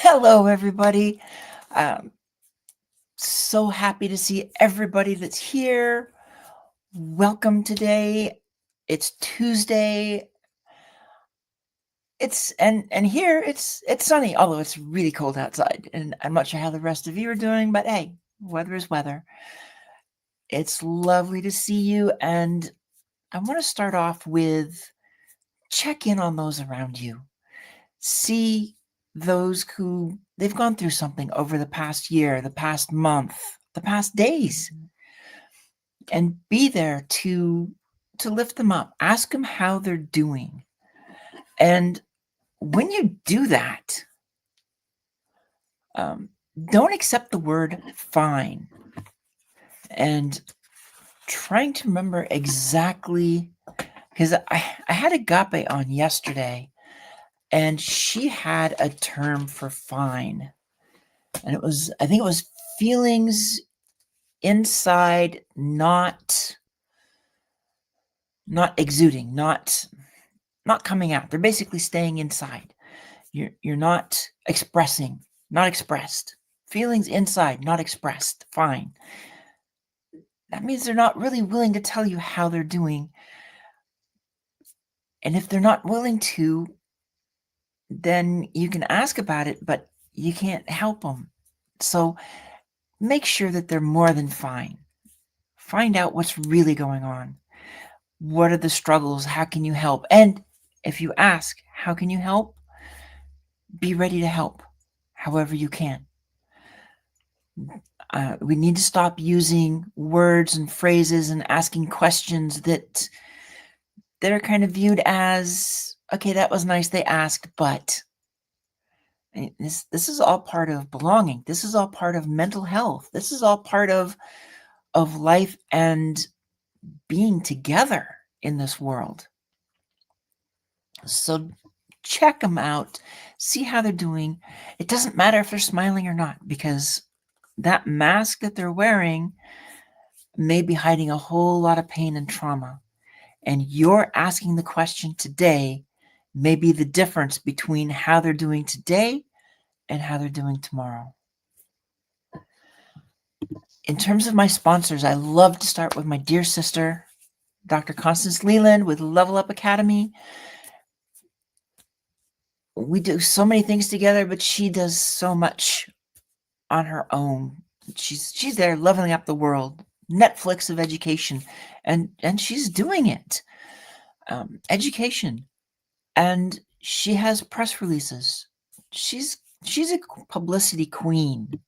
Hello, everybody. Um, so happy to see everybody that's here. Welcome today. It's Tuesday. And here it's sunny, although it's really cold outside. And I'm not sure how the rest of you are doing, but hey, weather is weather. It's lovely to see you, and I want to start off with check in on those around you. See those who they've gone through something over the past year, the past month, the past days, and be there to lift them up. Ask them how they're doing. And when you do that, um, don't accept the word fine. And trying to remember exactly, because I had Agape on yesterday, and she had a term for fine. And I think it was feelings inside, not exuding, not coming out. They're basically staying inside. You're not expressing, not expressed. Feelings inside, not expressed. Fine. That means they're not really willing to tell you how they're doing. And if they're not willing to, then you can ask about it, but you can't help them. So make sure that they're more than fine. Find out what's really going on. What are the struggles? How can you help? And if you ask, how can you help? Be ready to help however you can. We need to stop using words and phrases and asking questions that are kind of viewed as, okay, that was nice, they asked, but this is all part of belonging. This is all part of mental health. This is all part of life and being together in this world. So check them out, see how they're doing. It doesn't matter if they're smiling or not, because that mask that they're wearing may be hiding a whole lot of pain and trauma. And you're asking the question today may be the difference between how they're doing today and how they're doing tomorrow. In terms of my sponsors, I love to start with my dear sister, Dr. Constance Leland with Level Up Academy. We do so many things together, but she does so much on her own. She's there leveling up the world, Netflix of education, and she's doing it. Education, and she has press releases. She's a publicity queen.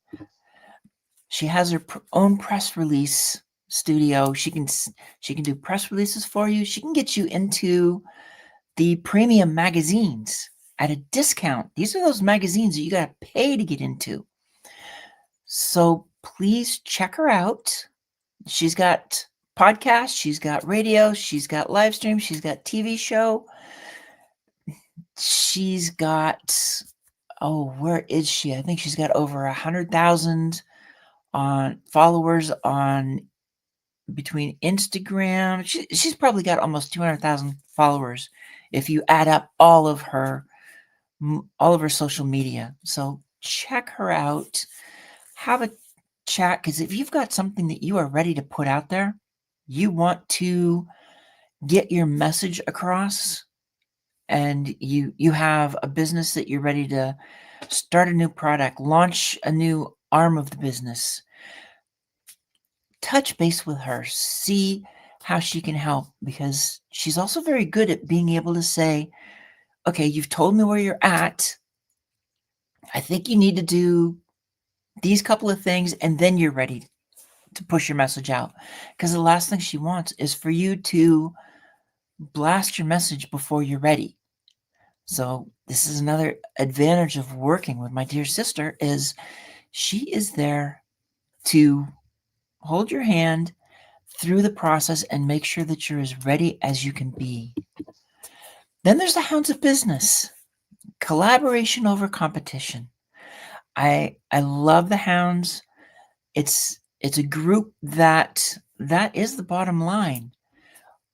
She has her own press release studio. She can do press releases for you. She can get you into the premium magazines at a discount. These are those magazines that you got to pay to get into. So please check her out. She's got podcasts, she's got radio, she's got live stream, she's got TV show. She's got, where is she? I think she's got over 100,000 on followers on between Instagram. She's probably got almost 200,000 followers if you add up all of her social media. So check her out, have a chat, because if you've got something that you are ready to put out there, you want to get your message across, and you have a business that you're ready to start a new product, launch a new arm of the business, touch base with her, see how she can help, because she's also very good at being able to say, okay, you've told me where you're at. I think you need to do these couple of things, and then you're ready to push your message out. Because the last thing she wants is for you to blast your message before you're ready. So this is another advantage of working with my dear sister, is she is there to hold your hand through the process and make sure that you're as ready as you can be. Then there's the Hounds of Business. Collaboration over competition. I love the Hounds. It's a group that is the bottom line.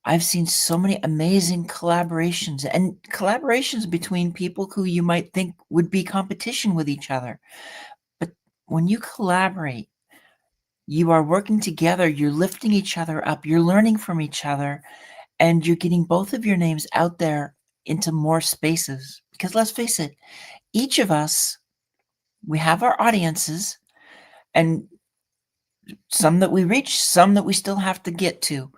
I've seen so many amazing collaborations and collaborations between people who you might think would be competition with each other. But when you collaborate, you are working together, you're lifting each other up, you're learning from each other, and you're getting both of your names out there into more spaces. Because let's face it, each of us, we have our audiences, and some that we reach, some that we still have to get to.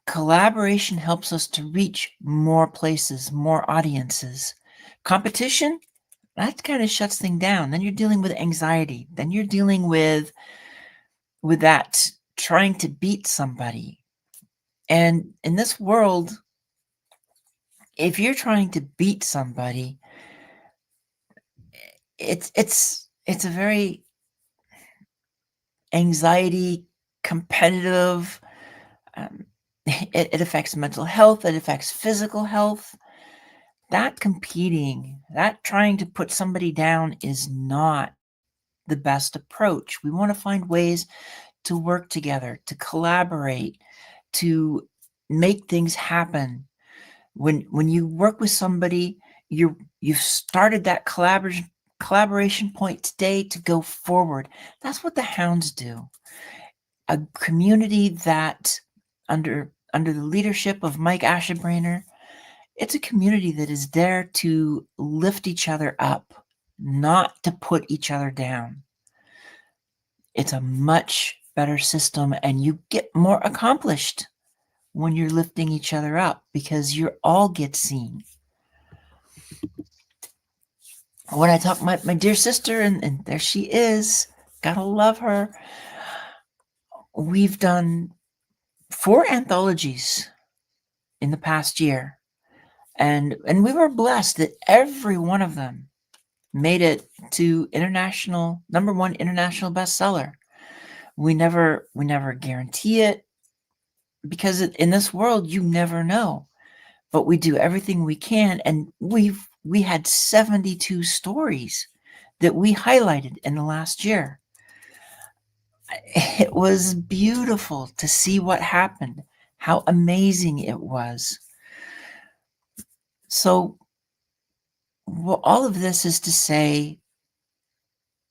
Collaboration helps us to reach more places, more audiences. Competition, that kind of shuts things down. Then you're dealing with anxiety. Then you're dealing with that trying to beat somebody. And in this world, if you're trying to beat somebody, it's a very anxiety, competitive. Um, it affects mental health. It affects physical health. That competing, that trying to put somebody down is not the best approach. We want to find ways to work together, to collaborate, to make things happen. When you work with somebody, you've started that collaboration point today to go forward. That's what the hounds do. A community that under the leadership of Mike Ashebrainer, it's a community that is there to lift each other up, not to put each other down. It's a much better system, and you get more accomplished when you're lifting each other up because you all get seen. When I talk my dear sister, and there she is, gotta love her. We've done 4 anthologies in the past year, and we were blessed that every one of them made it to number 1 international bestseller. We never guarantee it because in this world you never know, but we do everything we can, and we had 72 stories that we highlighted in the last year. It was beautiful to see what happened, how amazing it was. So all of this is to say,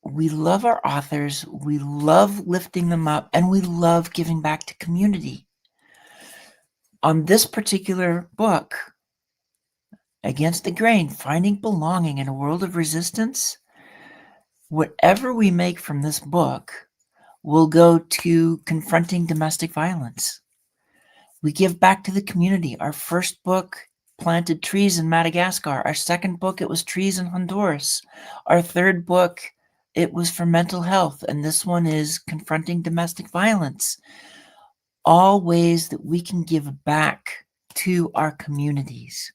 we love our authors, we love lifting them up, and we love giving back to community. On this particular book, Against the Grain, Finding Belonging in a World of Resistance, whatever we make from this book will go to confronting domestic violence. We give back to the community. Our first book planted trees in Madagascar. Our second book, it was trees in Honduras. Our third book, it was for mental health. And this one is confronting domestic violence. All ways that we can give back to our communities.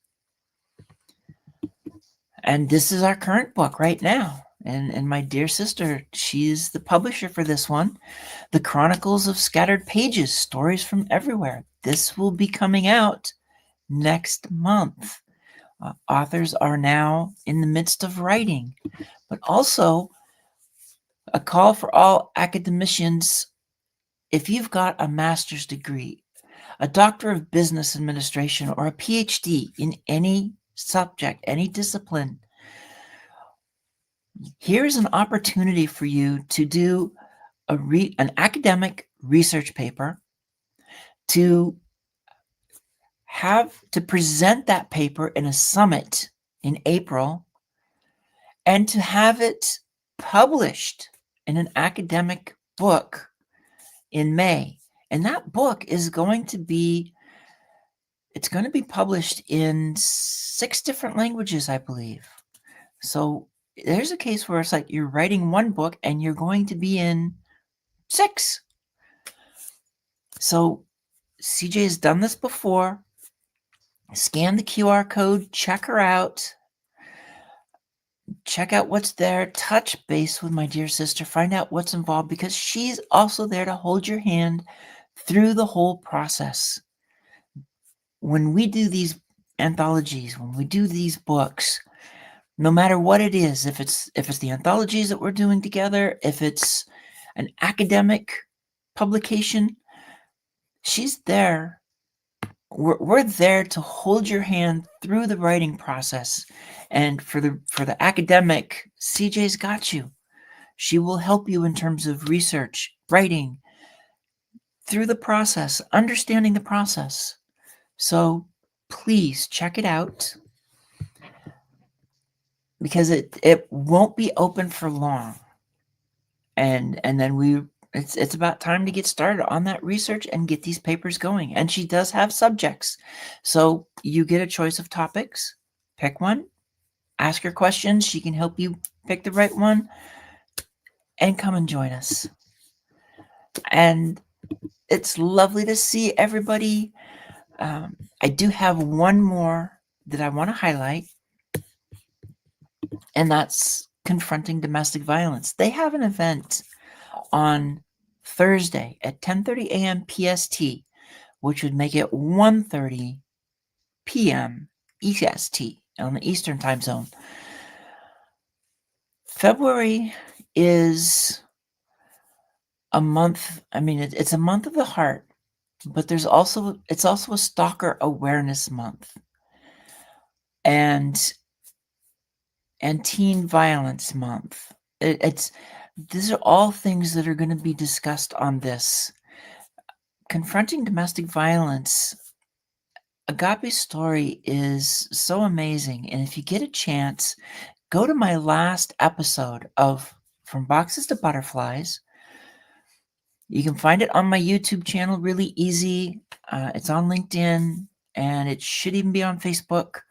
And this is our current book right now. And my dear sister, she's the publisher for this one. The Chronicles of Scattered Pages, Stories from Everywhere. This will be coming out next month. Authors are now in the midst of writing, but also a call for all academicians. If you've got a master's degree, a doctor of business administration, or a PhD in any subject, any discipline, here's an opportunity for you to do an academic research paper, to present that paper in a summit in April, and to have it published in an academic book in May. And that book is going to be published in 6 different languages, I believe. So there's a case where it's like you're writing one book and you're going to be in 6. So CJ has done this before. Scan the QR code, check her out. Check out what's there, touch base with my dear sister, find out what's involved, because she's also there to hold your hand through the whole process. When we do these anthologies, when we do these books, no matter what it is, if it's the anthologies that we're doing together, if it's an academic publication, she's there we're there to hold your hand through the writing process. And for the academic, CJ's got you. She will help you in terms of research, writing, through the process, understanding the process. So please check it out, because it won't be open for long. And then it's about time to get started on that research and get these papers going. And she does have subjects. So you get a choice of topics, pick one, ask her questions. She can help you pick the right one, and come and join us. And it's lovely to see everybody. I do have one more that I want to highlight, and that's Confronting Domestic Violence. They have an event on Thursday at 10:30 a.m. PST, which would make it 1:30 p.m. EST on the Eastern Time Zone. February is a month. I mean, it's a month of the heart, but it's also a Stalker Awareness Month, and Teen Violence Month. These are all things that are going to be discussed on this. Confronting domestic violence, Agape's story is so amazing. And if you get a chance, go to my last episode of From Boxes to Butterflies. You can find it on my YouTube channel, really easy. It's on LinkedIn, and it should even be on Facebook.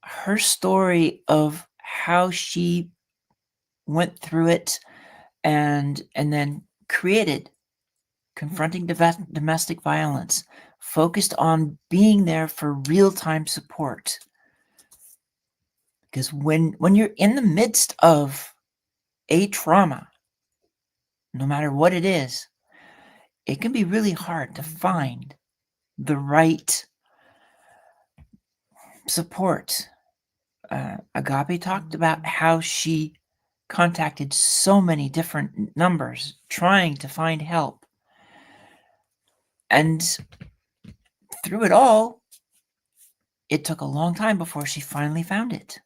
Her story of how she went through it and then created Confronting Domestic Violence, focused on being there for real-time support. Because when you're in the midst of a trauma, no matter what it is, it can be really hard to find the right support. Agape talked about how she contacted so many different numbers trying to find help. And through it all, it took a long time before she finally found it.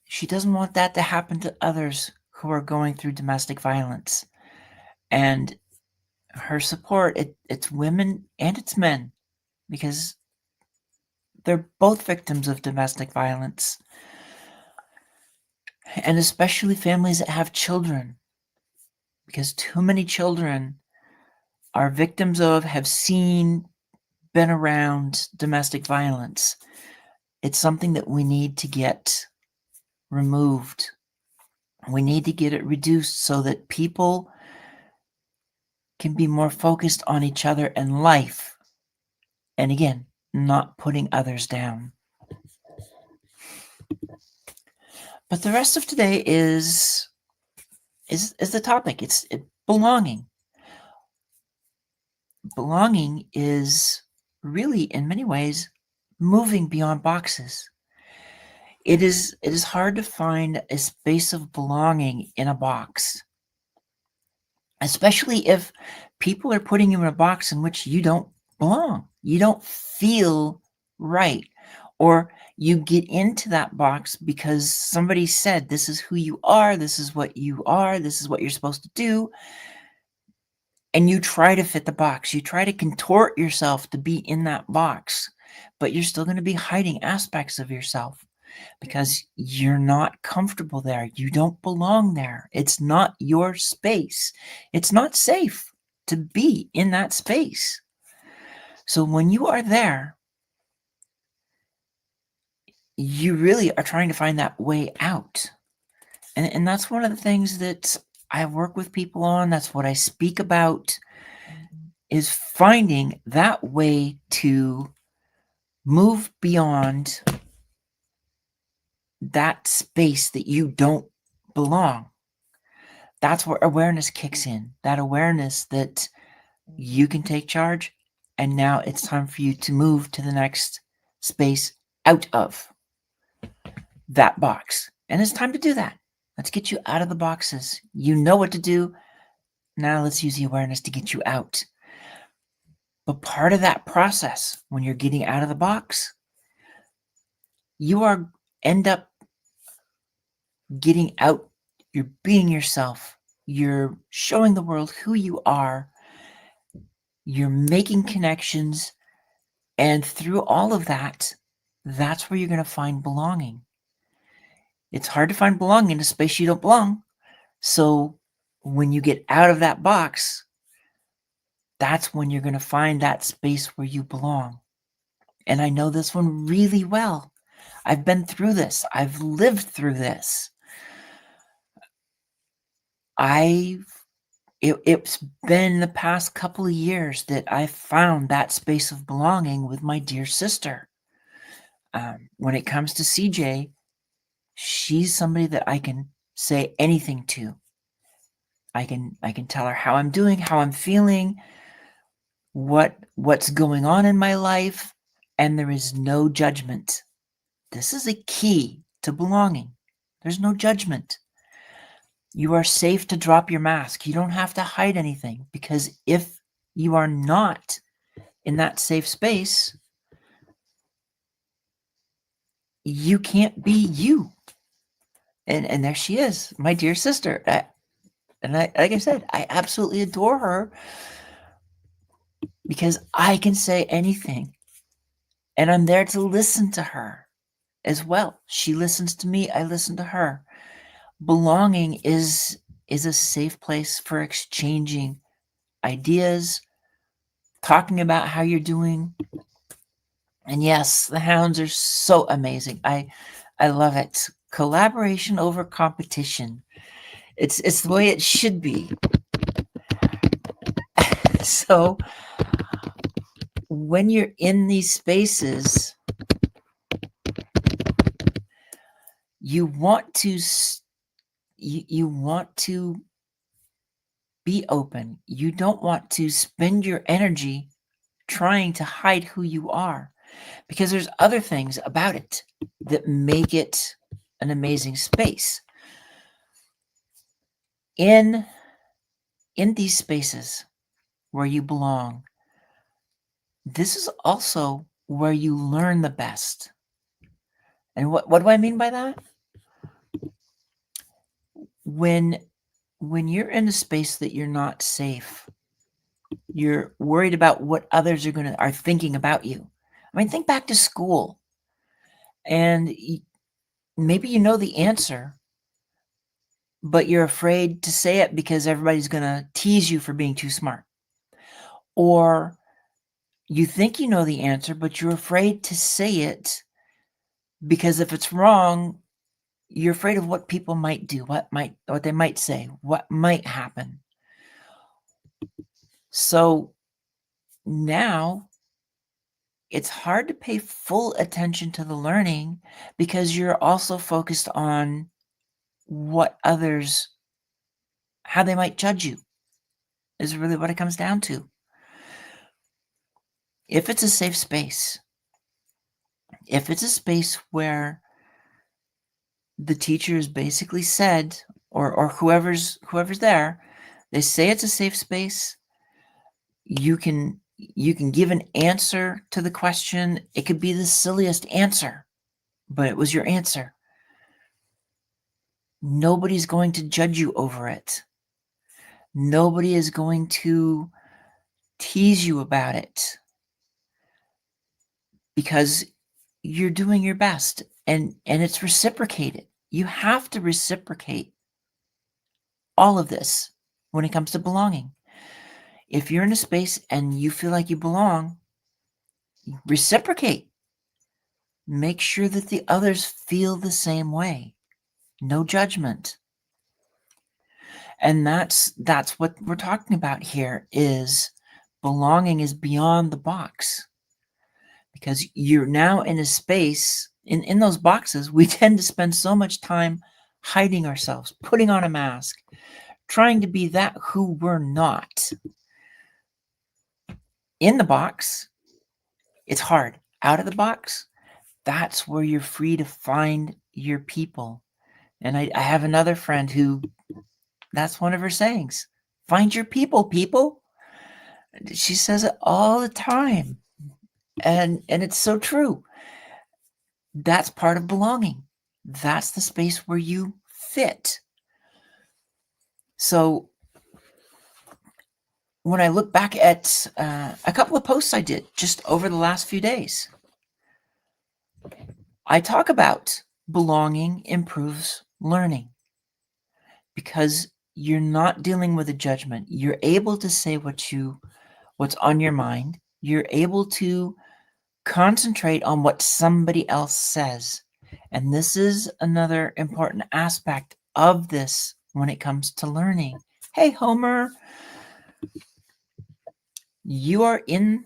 She doesn't want that to happen to others who are going through domestic violence. And her support, it's women and it's men, because they're both victims of domestic violence. And especially families that have children, because too many children are victims of, have seen, been around domestic violence. It's something that we need to get removed. We need to get it reduced so that people can be more focused on each other and life. And again, not putting others down. But the rest of today is the topic. It's belonging. Belonging is really, in many ways, moving beyond boxes. It is hard to find a space of belonging in a box, especially if people are putting you in a box in which you don't belong. You don't feel right, or you get into that box because somebody said, this is who you are, this is what you are, this is what you're supposed to do. And you try to fit the box. You try to contort yourself to be in that box, but you're still going to be hiding aspects of yourself because you're not comfortable there. You don't belong there. It's not your space. It's not safe to be in that space. So when you are there, you really are trying to find that way out. And that's one of the things that I work with people on. That's what I speak about, is finding that way to move beyond that space that you don't belong. That's where awareness kicks in. That awareness that you can take charge, and now it's time for you to move to the next space out of that box. And it's time to do that. Let's get you out of the boxes. You know what to do. Now let's use the awareness to get you out. But part of that process, when you're getting out of the box, you end up getting out. You're being yourself. You're showing the world who you are. You're making connections. And through all of that, that's where you're going to find belonging. It's hard to find belonging in a space you don't belong. So when you get out of that box, that's when you're going to find that space where you belong. And I know this one really well. I've been through this. I've lived through this. It's been the past couple of years that I found that space of belonging with my dear sister. When it comes to CJ, she's somebody that I can say anything to. I can tell her how I'm doing, how I'm feeling, what's going on in my life, and there is no judgment. This is a key to belonging. There's no judgment. You are safe to drop your mask. You don't have to hide anything, because if you are not in that safe space, you can't be you. And there she is, my dear sister. Like I said, I absolutely adore her because I can say anything, and I'm there to listen to her as well. She listens to me. I listen to her. Belonging is a safe place for exchanging ideas, talking about how you're doing. And yes, the hounds are so amazing. I love it. Collaboration over competition. It's the way it should be. So when you're in these spaces, you want to be open. You don't want to spend your energy trying to hide who you are, because there's other things about it that make it an amazing space. In these spaces where you belong, this is also where you learn the best. And what do I mean by that? When you're in a space that you're not safe, you're worried about what others are thinking about you. I mean, think back to school, and maybe you know the answer, but you're afraid to say it because everybody's going to tease you for being too smart. Or you think you know the answer, but you're afraid to say it because if it's wrong, you're afraid of what people might do, what they might say, what might happen. So now it's hard to pay full attention to the learning because you're also focused on how they might judge you, is really what it comes down to. If it's a safe space, if it's a space where the teacher has basically said, or whoever's there, they say it's a safe space, you can give an answer to the question. It could be the silliest answer, but it was your answer. Nobody's going to judge you over it. Nobody is going to tease you about it because you're doing your best, and it's reciprocated. You have to reciprocate all of this when it comes to belonging. If you're in a space and you feel like you belong, reciprocate. Make sure that the others feel the same way. No judgment. And that's what we're talking about here, is belonging is beyond the box. Because you're now in a space, in those boxes, we tend to spend so much time hiding ourselves, putting on a mask, trying to be that who we're not. In the box, it's hard. Out of the box, that's where you're free to find your people. And I have another friend who, that's one of her sayings: find your people, people. She says it all the time. And it's so true. That's part of belonging. That's the space where you fit. So when I look back at a couple of posts I did just over the last few days, I talk about belonging improves learning because you're not dealing with a judgment. You're able to say what's on your mind. You're able to concentrate on what somebody else says. And this is another important aspect of this when it comes to learning. Hey, Homer, you are in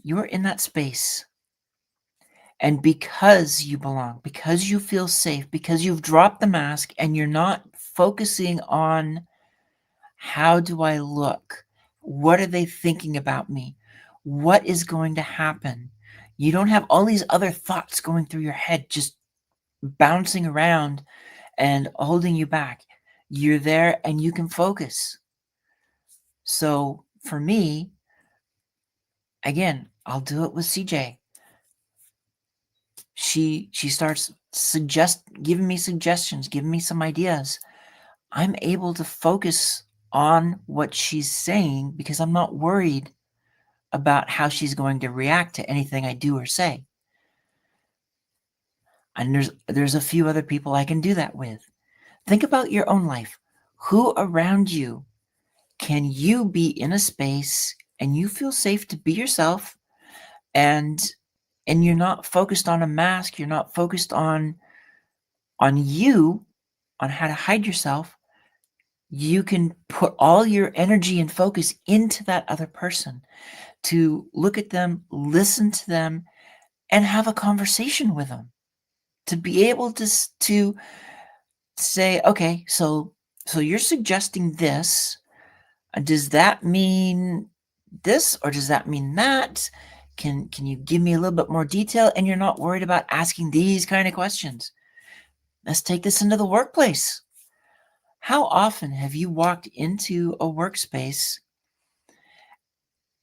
that space. And because you belong, because you feel safe, because you've dropped the mask and you're not focusing on how do I look? What are they thinking about me? What is going to happen? You don't have all these other thoughts going through your head, just bouncing around and holding you back. You're there and you can focus. So for me, again, I'll do it with CJ. She starts giving me suggestions, giving me some ideas. I'm able to focus on what she's saying because I'm not worried about how she's going to react to anything I do or say. And there's a few other people I can do that with. Think about your own life. Who around you can you be in a space and you feel safe to be yourself, and you're not focused on a mask, you're not focused on you, on how to hide yourself. You can put all your energy and focus into that other person, to look at them, listen to them, and have a conversation with them, to be able to say, okay, so you're suggesting this. Does that mean this, or does that mean that? Can you give me a little bit more detail? And you're not worried about asking these kind of questions. Let's take this into the workplace. How often have you walked into a workspace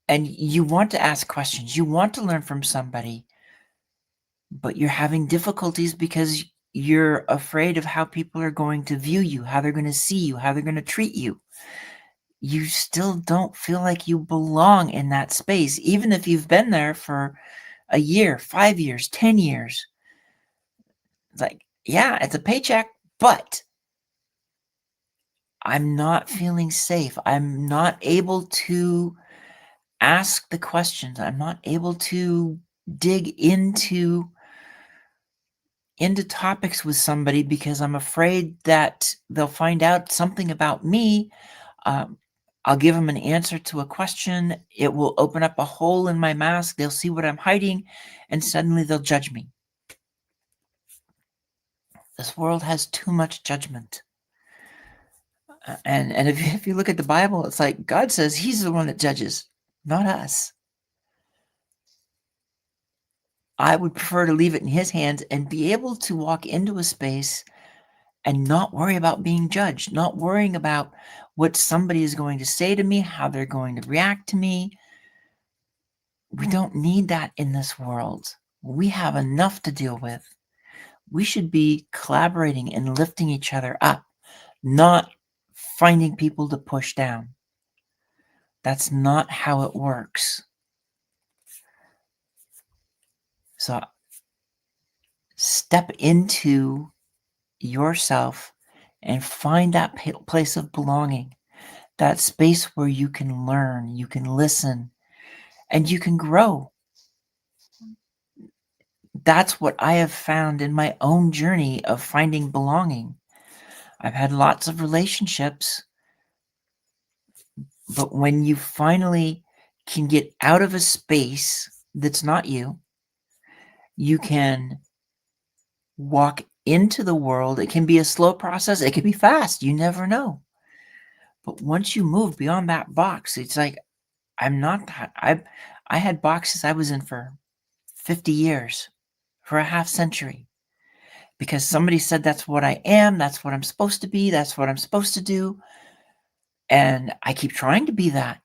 and you want to ask questions, you want to learn from somebody, but you're having difficulties because you're afraid of how people are going to view you, how they're going to see you, how they're going to treat you? You still don't feel like you belong in that space, even if you've been there for a year, 5 years, 10 years. It's like, yeah, it's a paycheck, but I'm not feeling safe. I'm not able to ask the questions. I'm not able to dig into topics with somebody because I'm afraid that they'll find out something about me. I'll give them an answer to a question. It will open up a hole in my mask. They'll see what I'm hiding, and suddenly they'll judge me. This world has too much judgment. And if you look at the Bible, it's like God says he's the one that judges, not us. I would prefer to leave it in his hands and be able to walk into a space and not worry about being judged, not worrying about what somebody is going to say to me, how they're going to react to me. We don't need that in this world. We have enough to deal with. We should be collaborating and lifting each other up, not finding people to push down. That's not how it works. So step into yourself and find that place of belonging, that space where you can learn, you can listen, and you can grow. That's what I have found in my own journey of finding belonging. I've had lots of relationships, but when you finally can get out of a space that's not you, you can walk into the world. It can be a slow process. It can be fast. You never know. But once you move beyond that box, it's like, I'm not that. I had boxes I was in for 50 years, for a half century, because somebody said that's what I am, that's what I'm supposed to be, that's what I'm supposed to do. And I keep trying to be that.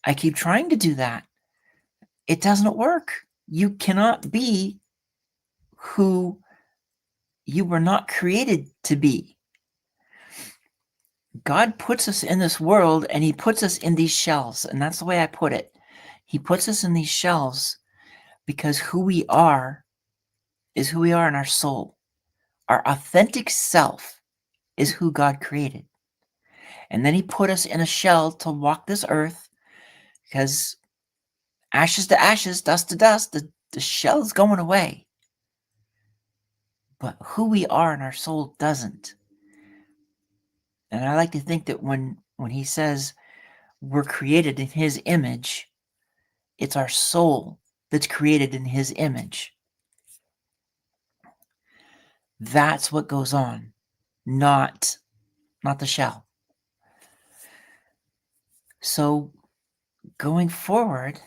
I keep trying to do that. It doesn't work. You cannot be who you were not created to be. God puts us in this world and he puts us in these shells. And that's the way I put it. He puts us in these shells because who we are is who we are in our soul. Our authentic self is who God created. And then he put us in a shell to walk this earth because ashes to ashes, dust to dust, the shell's going away. But who we are in our soul doesn't. And I like to think that when he says we're created in his image, it's our soul that's created in his image. That's what goes on, not the shell. So going forward,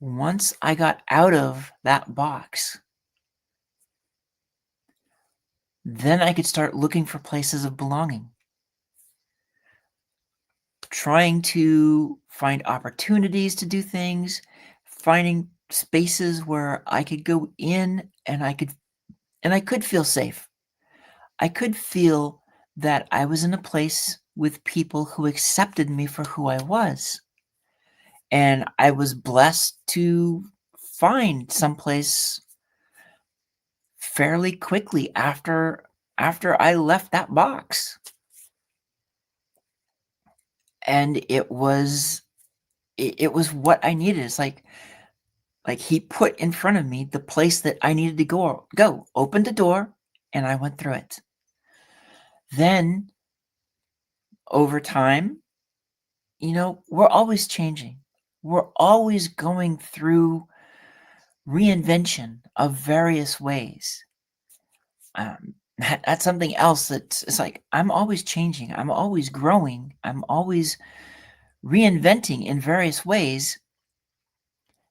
once I got out of that box, then I could start looking for places of belonging, trying to find opportunities to do things, finding spaces where I could go in and I could feel safe. I could feel that I was in a place with people who accepted me for who I was. And I was blessed to find someplace fairly quickly after I left that box. And it was what I needed. It's like he put in front of me the place that I needed to go, opened the door, and I went through it. Then over time, we're always changing. We're always going through reinvention of various ways. That's something else it's like I'm always changing. I'm always growing. I'm always reinventing in various ways.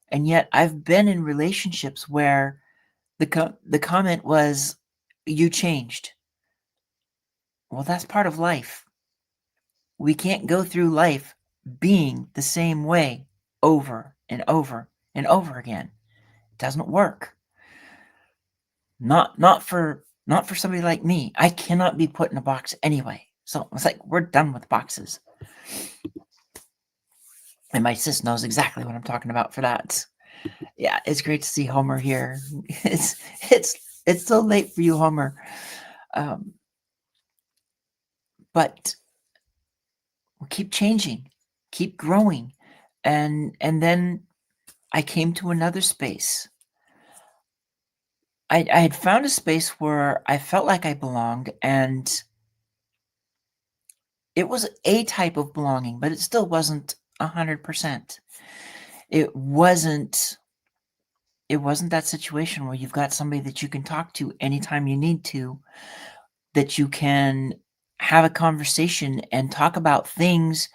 And yet I've been in relationships where the comment was, you changed. Well, that's part of life. We can't go through life being the same way over and over and over again. It doesn't work. Not for somebody like me. I cannot be put in a box anyway. So it's like we're done with boxes. And my sis knows exactly what I'm talking about for that. Yeah, it's great to see Homer here. It's so late for you, Homer. But we'll keep changing, keep growing. And then I came to another space. I had found a space where I felt like I belonged, and it was a type of belonging, but it still wasn't 100%. It wasn't that situation where you've got somebody that you can talk to anytime you need to, that you can have a conversation and talk about things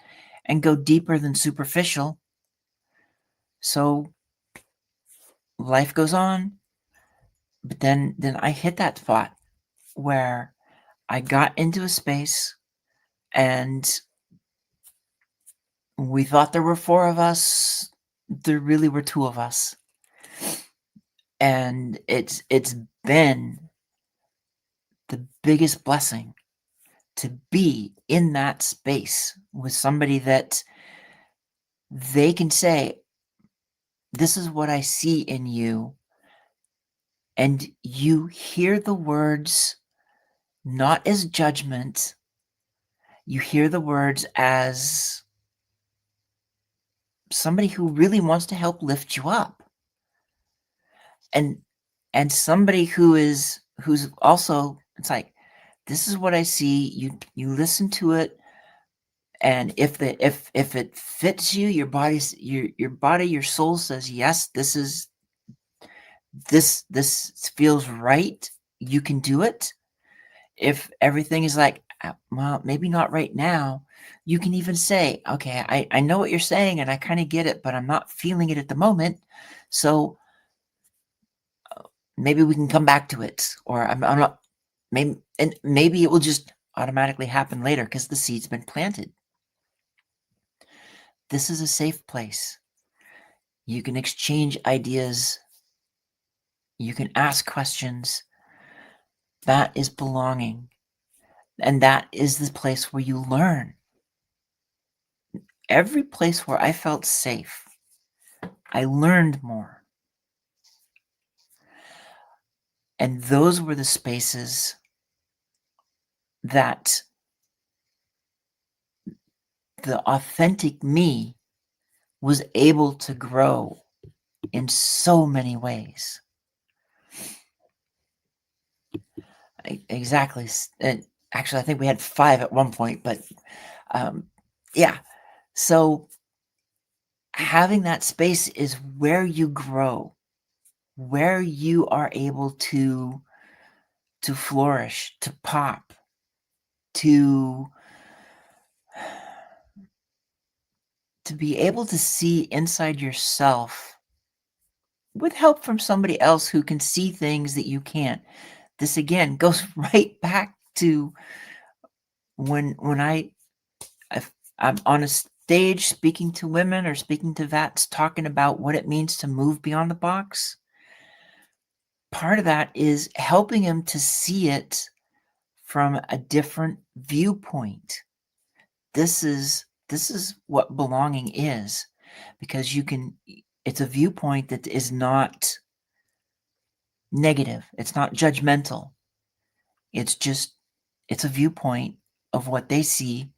and go deeper than superficial. So life goes on, but then I hit that spot where I got into a space and we thought there were 4 of us. There really were 2 of us. And it's been the biggest blessing to be in that space with somebody that they can say, this is what I see in you. And you hear the words not as judgment. You hear the words as somebody who really wants to help lift you up. And somebody who's also, it's like, this is what I see. You listen to it, and if it fits you, your body, your soul says, yes, this feels right. You can do it. If everything is like, well, maybe not right now, you can even say, okay, I know what you're saying and I kind of get it, but I'm not feeling it at the moment. So maybe we can come back to it, or I'm not, maybe it will just automatically happen later because the seed's been planted. This is a safe place. You can exchange ideas. You can ask questions. That is belonging. And that is the place where you learn. Every place where I felt safe, I learned more. And those were the spaces that the authentic me was able to grow in so many ways. Exactly. And actually, I think we had 5 at one point, but yeah. So having that space is where you grow, where you are able to flourish, to pop, to be able to see inside yourself with help from somebody else who can see things that you can't. This again goes right back to when I'm on a stage speaking to women or speaking to vets, talking about what it means to move beyond the box. Part of that is helping them to see it from a different viewpoint. This is what belonging is, because it's a viewpoint that is not negative. It's not judgmental. It's a viewpoint of what they see,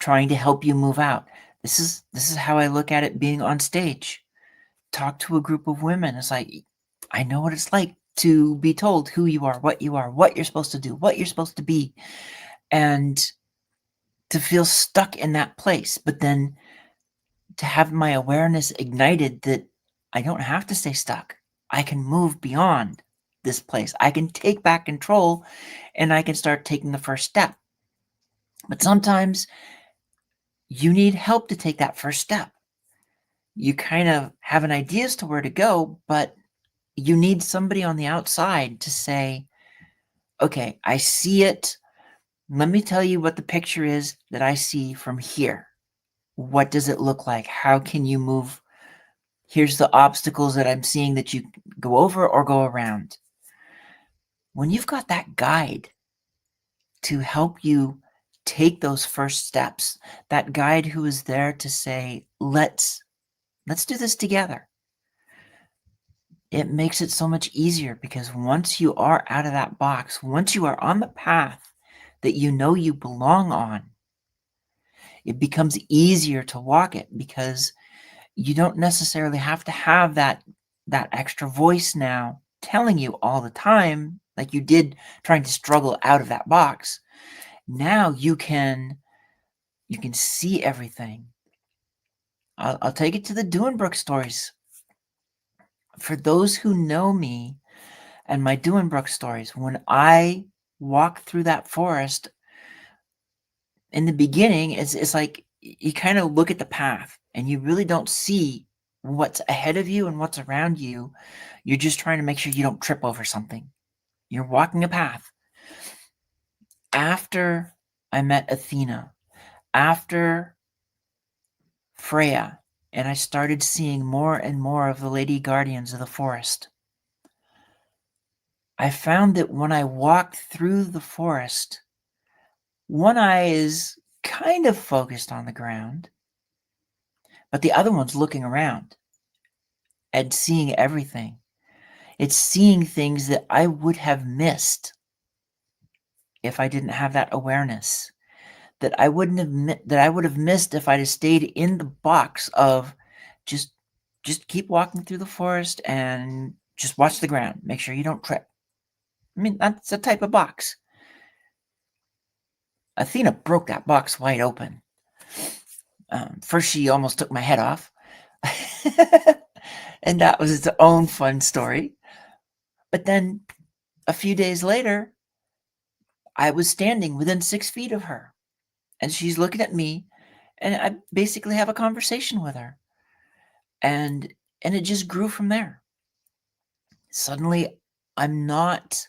trying to help you move out. This is how I look at it being on stage. Talk to a group of women. It's like, I know what it's like to be told who you are, what you're supposed to do, what you're supposed to be, and to feel stuck in that place. But then to have my awareness ignited that I don't have to stay stuck. I can move beyond this place. I can take back control, and I can start taking the first step. But sometimes you need help to take that first step. You kind of have an idea as to where to go, but you need somebody on the outside to say, okay, I see it. Let me tell you what the picture is that I see from here. What does it look like? How can you move? Here's the obstacles that I'm seeing that you go over or go around. When you've got that guide to help you take those first steps, that guide who is there to say, let's do this together. It makes it so much easier, because once you are out of that box, once you are on the path that you know you belong on, it becomes easier to walk it, because you don't necessarily have to have that extra voice now telling you all the time, like you did trying to struggle out of that box. Now you can see everything. I'll take it to the Duenbrook stories. For those who know me and my Duenbrook stories, when I walk through that forest, in the beginning, it's like you kind of look at the path and you really don't see what's ahead of you and what's around you. You're just trying to make sure you don't trip over something. You're walking a path. After I met Athena, after Freya, and I started seeing more and more of the lady guardians of the forest, I found that when I walked through the forest, one eye is kind of focused on the ground, but the other one's looking around and seeing everything. It's seeing things that I would have missed if I didn't have that awareness, that I would have missed if I'd have stayed in the box of just keep walking through the forest and just watch the ground. Make sure you don't trip. I mean, that's a type of box. Athena broke that box wide open. First, she almost took my head off. And that was its own fun story. But then a few days later, I was standing within 6 feet of her, and she's looking at me, and I basically have a conversation with her. And it just grew from there. Suddenly, I'm not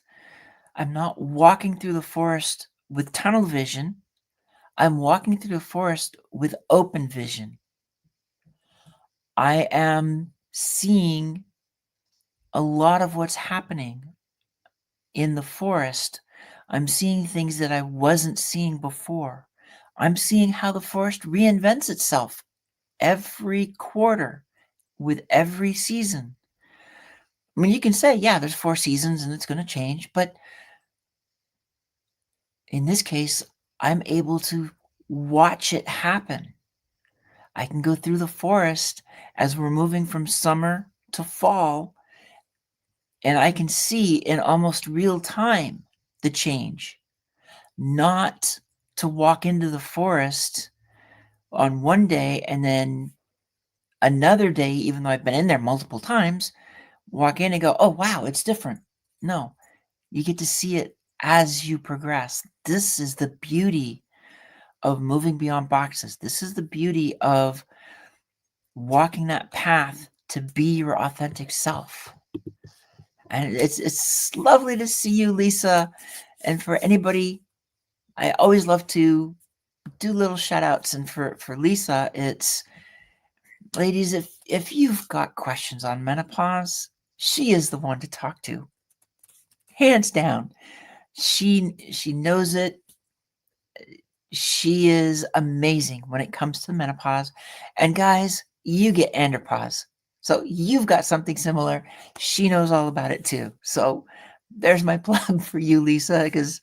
walking through the forest with tunnel vision. I'm walking through the forest with open vision. I am seeing a lot of what's happening in the forest. I'm seeing things that I wasn't seeing before. I'm seeing how the forest reinvents itself every quarter with every season. I mean, you can say, yeah, there's 4 seasons and it's going to change, but in this case, I'm able to watch it happen. I can go through the forest as we're moving from summer to fall, and I can see in almost real time the change. Not to walk into the forest on one day and then another day, even though I've been in there multiple times, walk in and go, oh, wow, it's different. No, you get to see it as you progress. This is the beauty of moving beyond boxes. This is the beauty of walking that path to be your authentic self. And it's lovely to see you, Lisa. And for anybody, I always love to do little shout outs. And for Lisa, it's ladies, if you've got questions on menopause, she is the one to talk to. Hands down. She knows it. She is amazing when it comes to menopause. And guys, you get andropause. So you've got something similar. She knows all about it too. So there's my plug for you, Lisa, because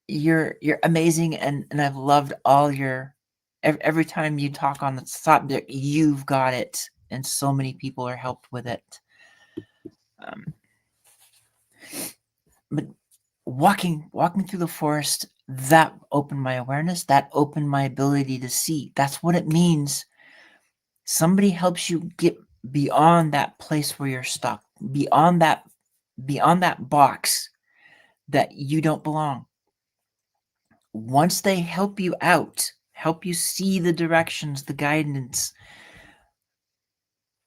you're amazing, and I've loved all your every time you talk on the subject, you've got it, and so many people are helped with it. But walking through the forest, that opened my awareness, that opened my ability to see. That's what it means. Somebody helps you get beyond that place where you're stuck, beyond that box that you don't belong. Once they help you out, help you see the directions, the guidance,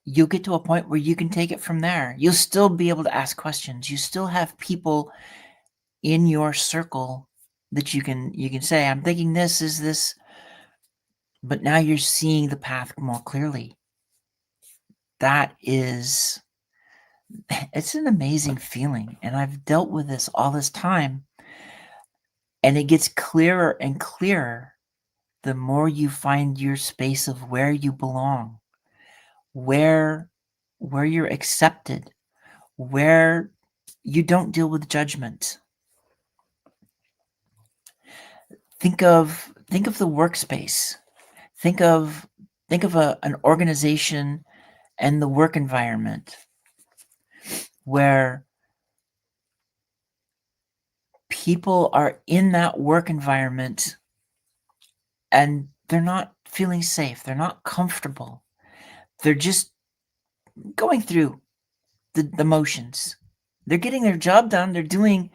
you'll get to a point where you can take it from there. You'll still be able to ask questions. You still have people in your circle that you can say, I'm thinking this is this, but now you're seeing the path more clearly. That is, it's an amazing feeling. And I've dealt with this all this time, and it gets clearer and clearer the more you find your space of where you belong, where you're accepted, where you don't deal with judgment. Think of the workspace. Think of an organization and the work environment where people are in that work environment and they're not feeling safe. They're not comfortable. They're just going through the motions. They're getting their job done. They're doing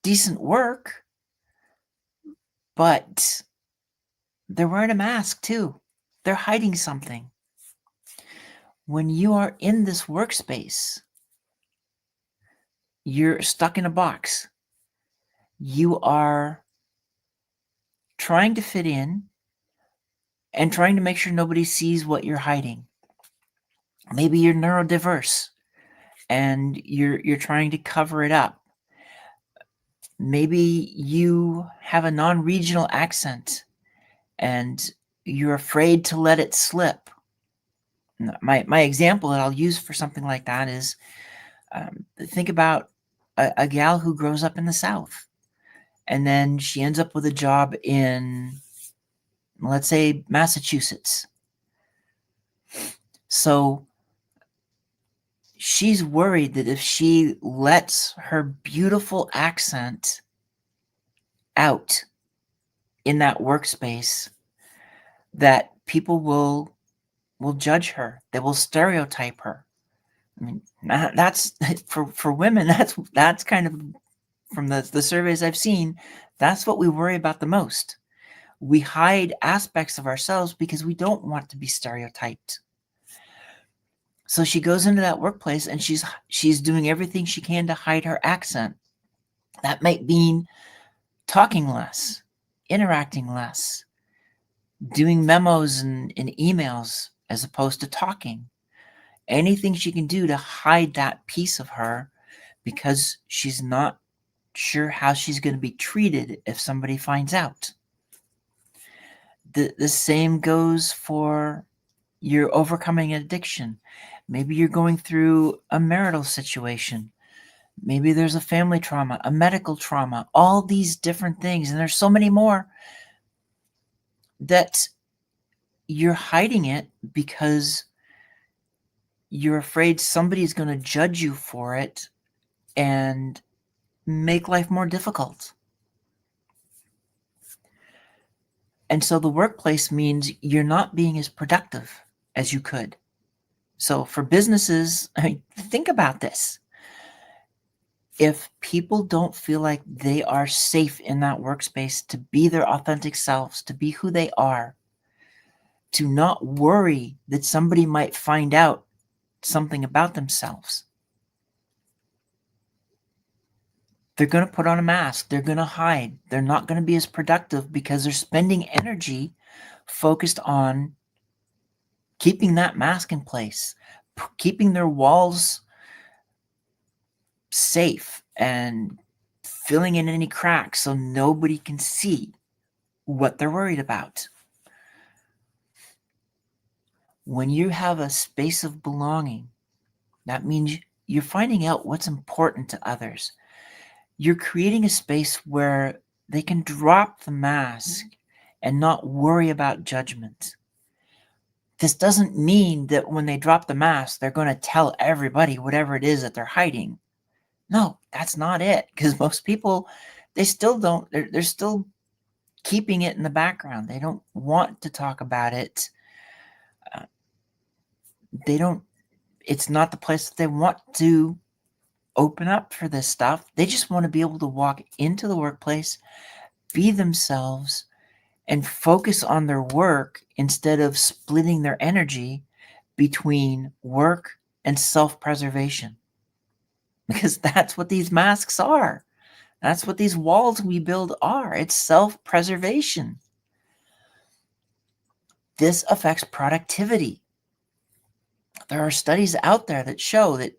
decent work, but they're wearing a mask too. They're hiding something. When you are in this workspace, you're stuck in a box. You are trying to fit in and trying to make sure nobody sees what you're hiding. Maybe you're neurodiverse and you're trying to cover it up. Maybe you have a non-regional accent and you're afraid to let it slip. My example that I'll use for something like that is think about a gal who grows up in the South, and then she ends up with a job in, let's say, Massachusetts. So she's worried that if she lets her beautiful accent out in that workspace, that people will judge her. They will stereotype her. I mean, that's for women. That's kind of, from the surveys I've seen, that's what we worry about the most. We hide aspects of ourselves because we don't want to be stereotyped. So she goes into that workplace and she's doing everything she can to hide her accent. That might mean talking less, interacting less, doing memos and emails as opposed to talking. Anything she can do to hide that piece of her because she's not sure how she's going to be treated if somebody finds out. The same goes for you're overcoming addiction. Maybe you're going through a marital situation. Maybe there's a family trauma, a medical trauma, all these different things. And there's so many more that you're hiding it because you're afraid somebody's going to judge you for it and make life more difficult. And so the workplace means you're not being as productive as you could. So for businesses, I mean, think about this. If people don't feel like they are safe in that workspace to be their authentic selves, to be who they are, to not worry that somebody might find out something about themselves, they're going to put on a mask. They're going to hide. They're not going to be as productive because they're spending energy focused on keeping that mask in place, keeping their walls safe and filling in any cracks so nobody can see what they're worried about. When you have a space of belonging, that means you're finding out what's important to others. You're creating a space where they can drop the mask and not worry about judgment. This doesn't mean that when they drop the mask, they're going to tell everybody whatever it is that they're hiding. No, that's not it. Because most people, they still don't, they're still keeping it in the background. They don't want to talk about it. It's not the place that they want to open up for this stuff. They just want to be able to walk into the workplace, be themselves, and focus on their work instead of splitting their energy between work and self-preservation. Because that's what these masks are. That's what these walls we build are. It's self-preservation. This affects productivity. There are studies out there that show that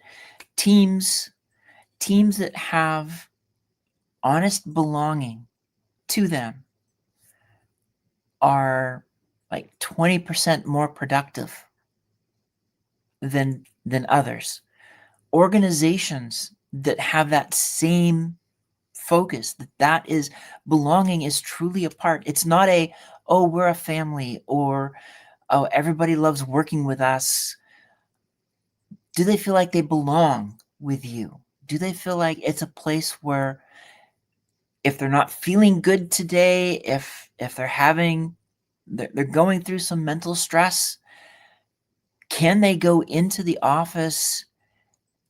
teams that have honest belonging to them are like 20% more productive than others. Organizations that have that same focus, that is belonging is truly a part. It's not a, oh, we're a family, or oh, everybody loves working with us. Do they feel like they belong with you? Do they feel like it's a place where if they're not feeling good today, if they're going through some mental stress, can they go into the office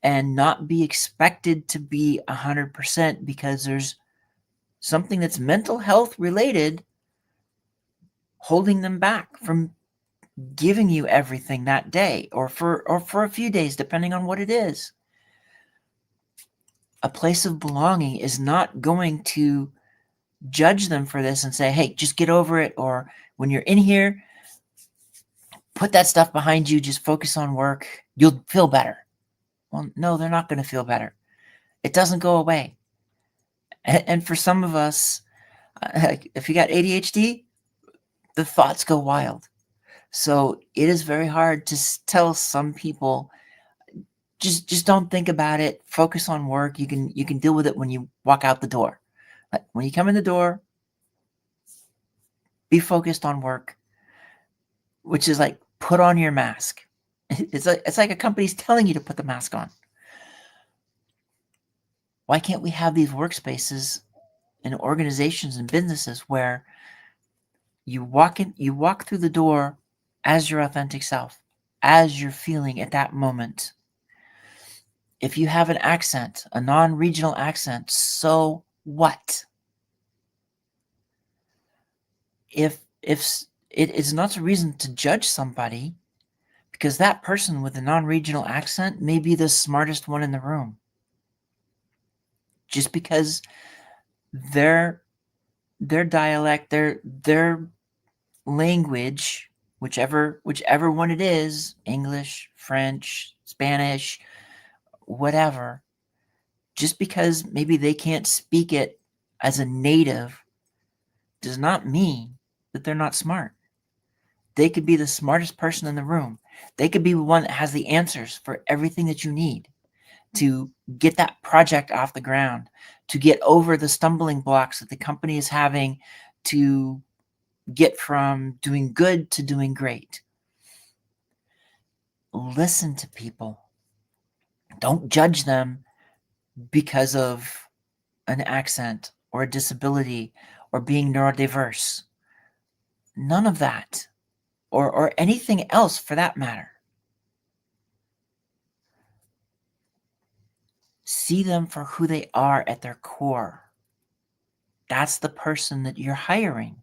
and not be expected to be 100% because there's something that's mental health related holding them back from giving you everything that day or for a few days, depending on what it is? A place of belonging is not going to judge them for this and say, hey, just get over it. Or when you're in here, put that stuff behind you, just focus on work, you'll feel better. Well, no, they're not going to feel better. It doesn't go away. And for some of us, if you got ADHD, the thoughts go wild. So it is very hard to tell some people, just don't think about it. Focus on work. You can deal with it when you walk out the door. Like when you come in the door, be focused on work, which is like put on your mask. It's like a company's telling you to put the mask on. Why can't we have these workspaces in organizations and businesses where you walk through the door as your authentic self, as you're feeling at that moment? If you have an accent, a non-regional accent, so what? If it is not a reason to judge somebody, because that person with a non-regional accent may be the smartest one in the room. Just because their dialect, their language, whichever one it is, English, French, Spanish, whatever, just because maybe they can't speak it as a native does not mean that they're not smart. They could be the smartest person in the room. They could be the one that has the answers for everything that you need to get that project off the ground, to get over the stumbling blocks that the company is having to get from doing good to doing great. Listen to people. Don't judge them because of an accent or a disability or being neurodiverse. None of that, or anything else for that matter. See them for who they are at their core. That's the person that you're hiring.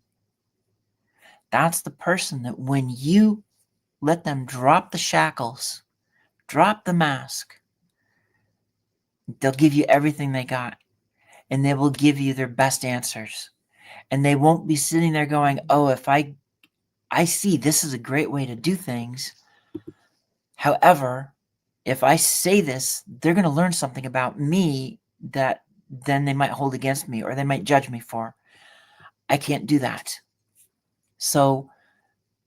That's the person that when you let them drop the shackles, drop the mask, they'll give you everything they got, and they will give you their best answers. And they won't be sitting there going, oh, if I see this is a great way to do things. However, if I say this, they're going to learn something about me that then they might hold against me or they might judge me for. I can't do that. So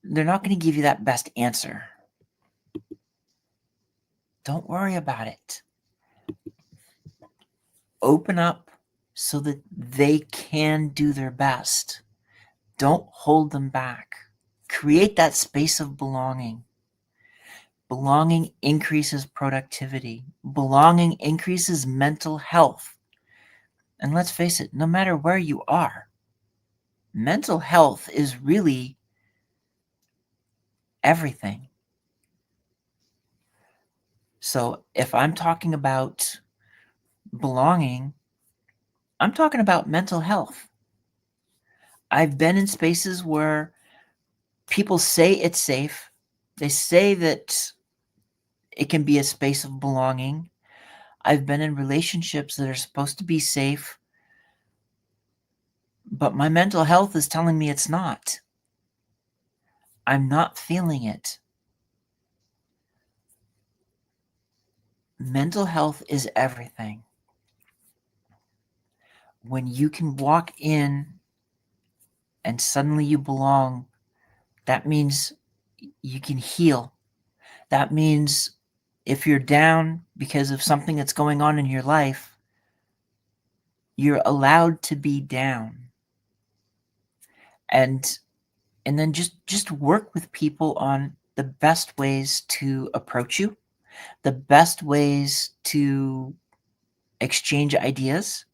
they're not going to give you that best answer. Don't worry about it. Open up so that they can do their best. Don't hold them back. Create that space of belonging. Belonging increases productivity. Belonging increases mental health. And let's face it, no matter where you are, mental health is really everything. So if I'm talking about belonging, I'm talking about mental health. I've been in spaces where people say it's safe. They say that it can be a space of belonging. I've been in relationships that are supposed to be safe, but my mental health is telling me it's not. I'm not feeling it. Mental health is everything. When you can walk in and suddenly you belong, that means you can heal. That means if you're down because of something that's going on in your life, you're allowed to be down. And then just work with people on the best ways to approach you, the best ways to exchange ideas.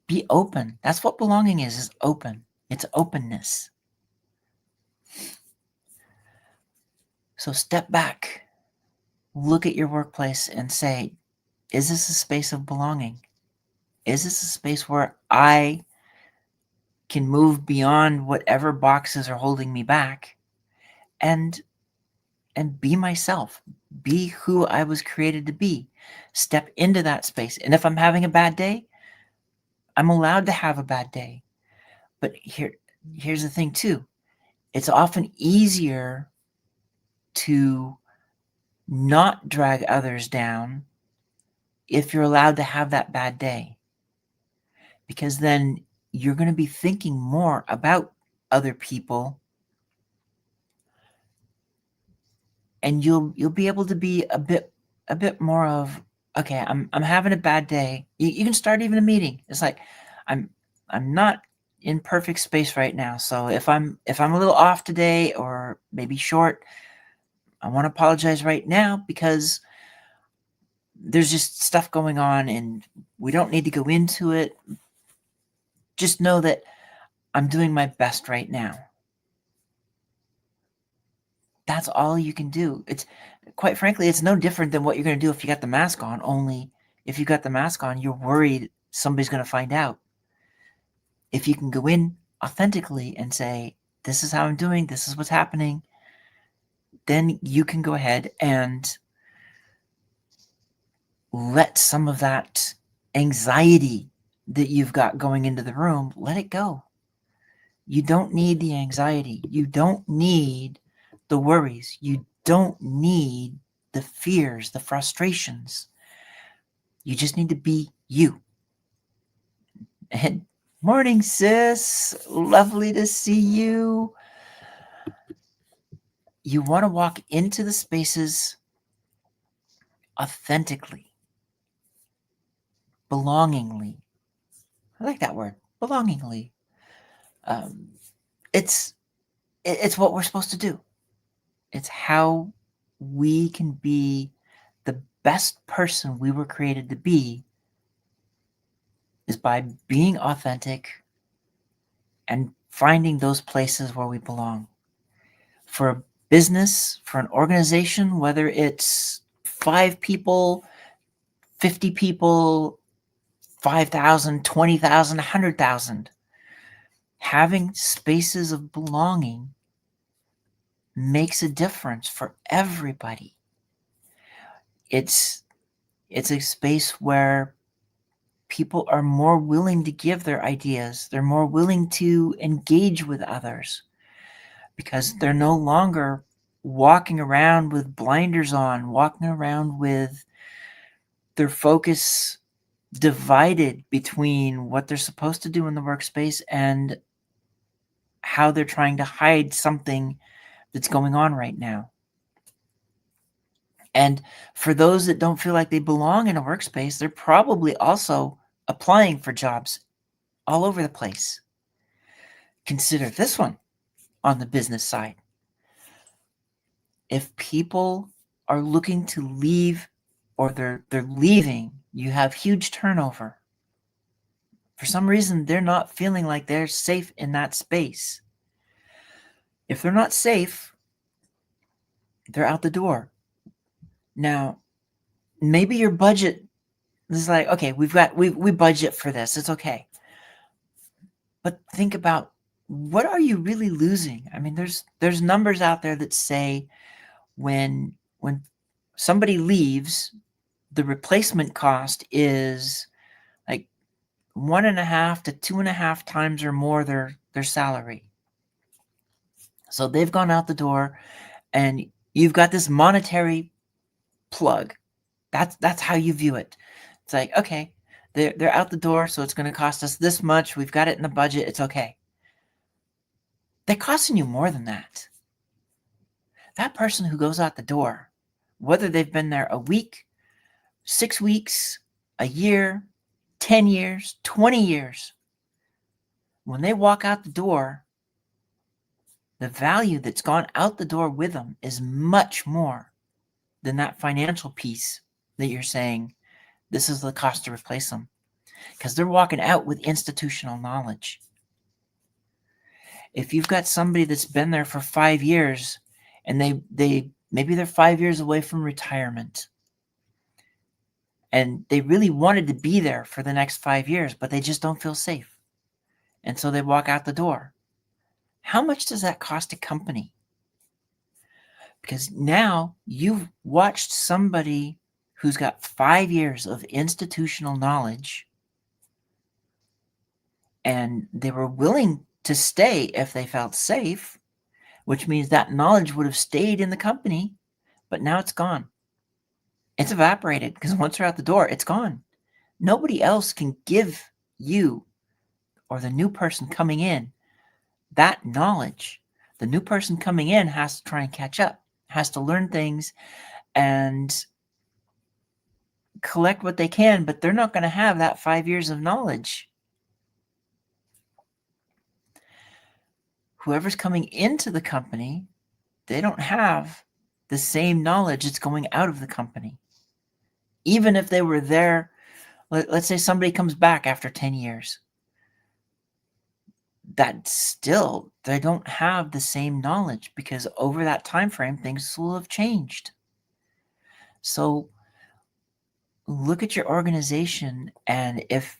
Be open. That's what belonging is open. It's openness. So step back, look at your workplace and say, is this a space of belonging? Is this a space where I can move beyond whatever boxes are holding me back and be myself, be who I was created to be, step into that space. And if I'm having a bad day, I'm allowed to have a bad day. But here's the thing too. It's often easier to not drag others down if you're allowed to have that bad day, because then you're going to be thinking more about other people, and you'll be able to be a bit more of, okay, I'm having a bad day. You can start even a meeting. It's like, I'm not in perfect space right now. So if I'm a little off today or maybe short, I want to apologize right now because there's just stuff going on and we don't need to go into it. Just know that I'm doing my best right now. That's all you can do. It's quite frankly, it's no different than what you're going to do if you got the mask on, only if you got the mask on, you're worried somebody's going to find out. If you can go in authentically and say, this is how I'm doing, this is what's happening, then you can go ahead and let some of that anxiety that you've got going into the room, let it go. You don't need the anxiety. You don't need the worries. You don't need the fears, the frustrations. You just need to be you. And morning, sis. Lovely to see you. You want to walk into the spaces authentically, belongingly. I like that word, belongingly. Um, it's it's what we're supposed to do. It's how we can be the best person we were created to be, is by being authentic and finding those places where we belong. For a business, for an organization, whether it's 5 people, 50 people, 5,000, 20,000, 100,000, having spaces of belonging makes a difference for everybody. It's a space where people are more willing to give their ideas. They're more willing to engage with others because they're no longer walking around with blinders on, walking around with their focus divided between what they're supposed to do in the workspace and how they're trying to hide something that's going on right now. And for those that don't feel like they belong in a workspace, they're probably also applying for jobs all over the place. Consider this one on the business side. If people are looking to leave or they're leaving, you have huge turnover. For some reason, they're not feeling like they're safe in that space. If they're not safe, they're out the door. Now, maybe your budget is like, okay, we budget for this. It's okay. But think about, what are you really losing? I mean, there's numbers out there that say when somebody leaves, the replacement cost is like 1.5 to 2.5 times or more their salary. So they've gone out the door, and you've got this monetary plug. That's how you view it. It's like, okay, they're out the door, so it's going to cost us this much. We've got it in the budget. It's okay. They're costing you more than that. That person who goes out the door, whether they've been there a week, 6 weeks, a year, 10 years, 20 years, when they walk out the door, the value that's gone out the door with them is much more than that financial piece that you're saying this is the cost to replace them, because they're walking out with institutional knowledge. If you've got somebody that's been there for 5 years and they maybe they're 5 years away from retirement and they really wanted to be there for the next 5 years, but they just don't feel safe, and so they walk out the door. How much does that cost a company? Because now you've watched somebody who's got 5 years of institutional knowledge, and they were willing to stay if they felt safe, which means that knowledge would have stayed in the company, but now it's gone. It's evaporated because once they're out the door, it's gone. Nobody else can give you or the new person coming in that knowledge. The new person coming in has to try and catch up, has to learn things and collect what they can, but they're not going to have that 5 years of knowledge. Whoever's coming into the company, they don't have the same knowledge that's going out of the company. Even if they were there, let's say somebody comes back after 10 years, that still, they don't have the same knowledge because over that time frame, things will have changed. So look at your organization, and if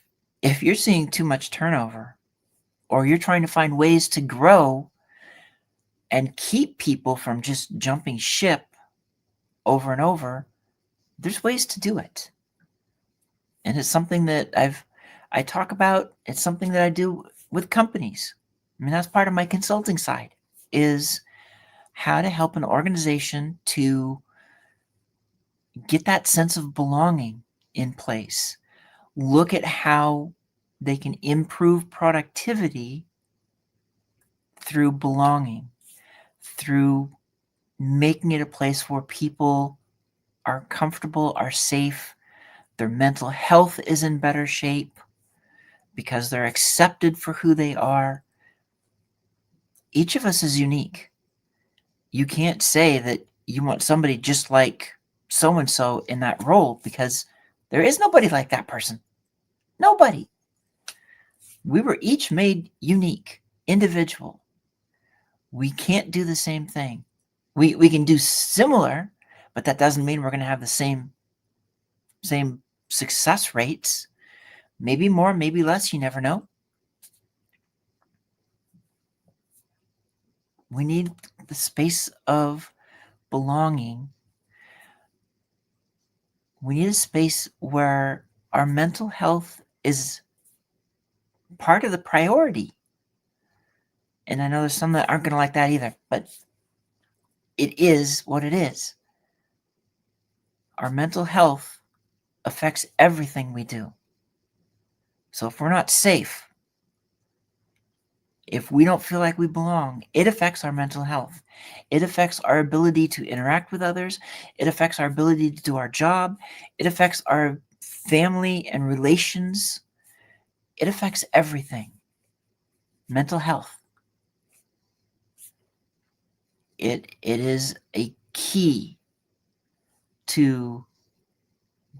you're seeing too much turnover, or you're trying to find ways to grow and keep people from just jumping ship over and over, there's ways to do it. And it's something that I talk about. It's something that I do with companies. I mean, that's part of my consulting side, is how to help an organization to get that sense of belonging in place. Look at how they can improve productivity through belonging, through making it a place where people are comfortable, are safe, their mental health is in better shape because they're accepted for who they are. Each of us is unique. You can't say that you want somebody just like so and so in that role, because there is nobody like that person. Nobody. We were each made unique, individual. We can't do the same thing. We can do similar, but that doesn't mean we're going to have the same success rates. Maybe more, maybe less, you never know. We need the space of belonging. We need a space where our mental health is part of the priority. And I know there's some that aren't going to like that either, but it is what it is. Our mental health affects everything we do. So if we're not safe, if we don't feel like we belong, it affects our mental health. It affects our ability to interact with others. It affects our ability to do our job. It affects our family and relations. It affects everything. Mental health. It is a key to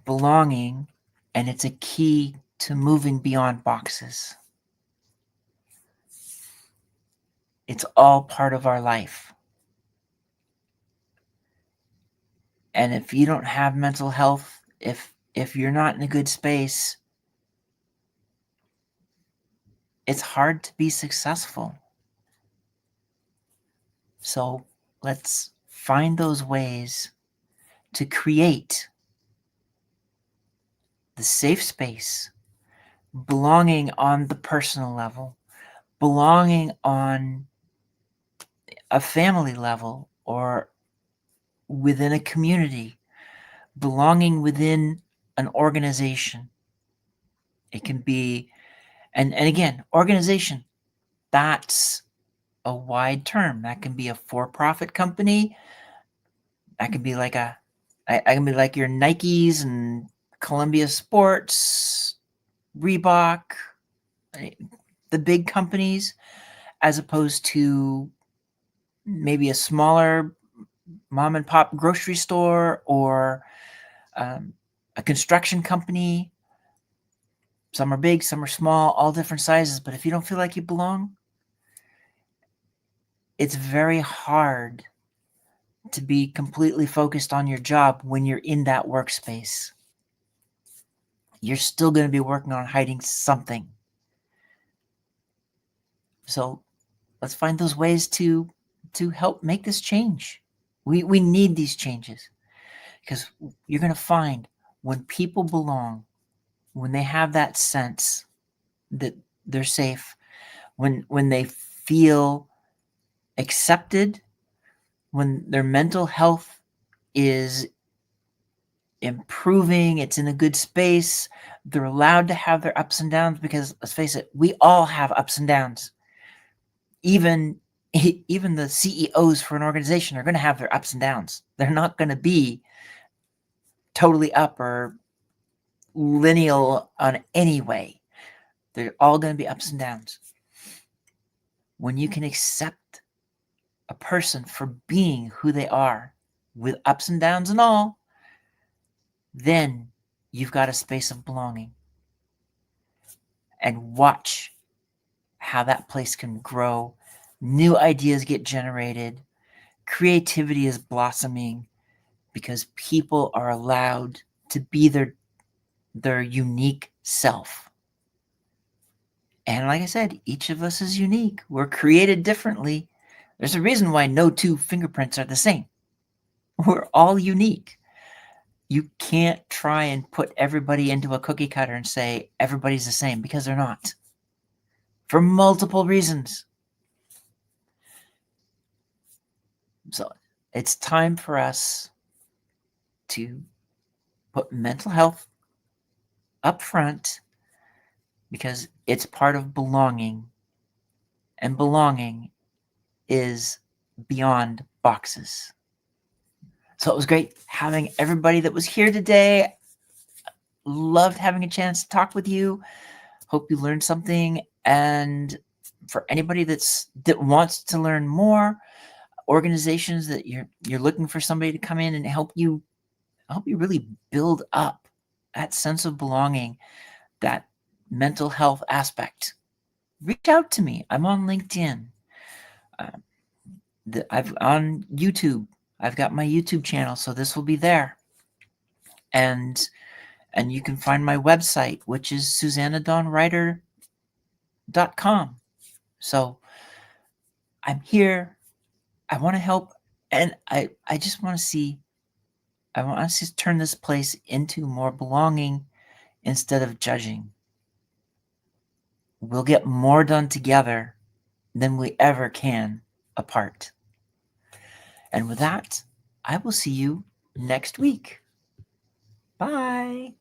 belonging, and it's a key to moving beyond boxes. It's all part of our life. And if you don't have mental health, if you're not in a good space, it's hard to be successful. So let's find those ways to create the safe space, belonging on the personal level, belonging on a family level or within a community, belonging within an organization. It can be, and again, organization, that's a wide term. That can be a for-profit company. That can be like I can be like your Nikes and Columbia Sports, Reebok, the big companies, as opposed to maybe a smaller mom and pop grocery store or a construction company. Some are big, some are small, all different sizes. But if you don't feel like you belong, it's very hard to be completely focused on your job when you're in that workspace. You're still going to be working on hiding something. So let's find those ways to help make this change. We need these changes, because you're going to find when people belong, when they have that sense that they're safe, when they feel accepted, when their mental health is improving, it's in a good space, they're allowed to have their ups and downs, because let's face it, we all have ups and downs. Even the CEOs for an organization are going to have their ups and downs. They're not going to be totally up or lineal on any way. They're all going to be ups and downs. When you can accept a person for being who they are, with ups and downs and all, then you've got a space of belonging. And watch how that place can grow. New ideas get generated. Creativity is blossoming because people are allowed to be their unique self. And like I said, each of us is unique. We're created differently. There's a reason why no two fingerprints are the same. We're all unique. You can't try and put everybody into a cookie cutter and say everybody's the same, because they're not. For multiple reasons. So it's time for us to put mental health up front because it's part of belonging, and belonging is beyond boxes. So it was great having everybody that was here today. Loved having a chance to talk with you. Hope you learned something. And for anybody that wants to learn more, organizations that you're looking for somebody to come in and help you really build up that sense of belonging, that mental health aspect, reach out to me. I'm on LinkedIn. I've on YouTube. I've got my YouTube channel, so this will be there. And you can find my website, which is susannahdawnwriter.com. So I'm here. I want to help, and I just want to see. I want us to turn this place into more belonging instead of judging. We'll get more done together than we ever can apart. And with that, I will see you next week. Bye.